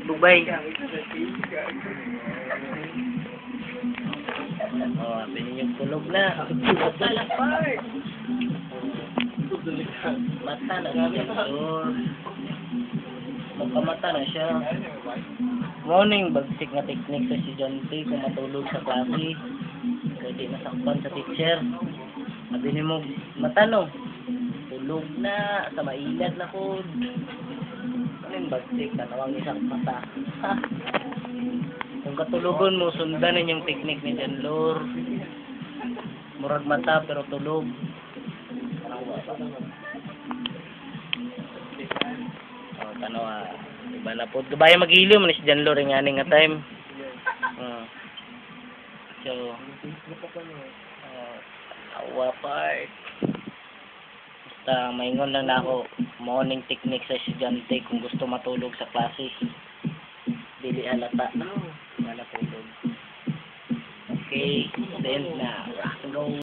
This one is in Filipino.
Bubay. Oh, pwede yung tulog na. Mata na part. Mata na siya. Magkamata na siya. Morning, bagsik na technique sa estudyante kung matulog sa klase. Pwede nasakpan sa teacher. Mabili mo, mata no. Tulog na, sa mailad na po. Ano yung bagsik? Tanawang isang mata. Ha? Kung katulogon mo, sundan yung technique ni John Lor. Murag mata pero tulog. Oh, tanawa. Iba na po. Gabaya mag-ilyo man si John Lor nga nga time. So, awa part. Basta maingon lang na ako morning technique sa estudyante kung gusto matulog sa klase. Dili alata na. Wala tulog. Okay, then na rock and roll.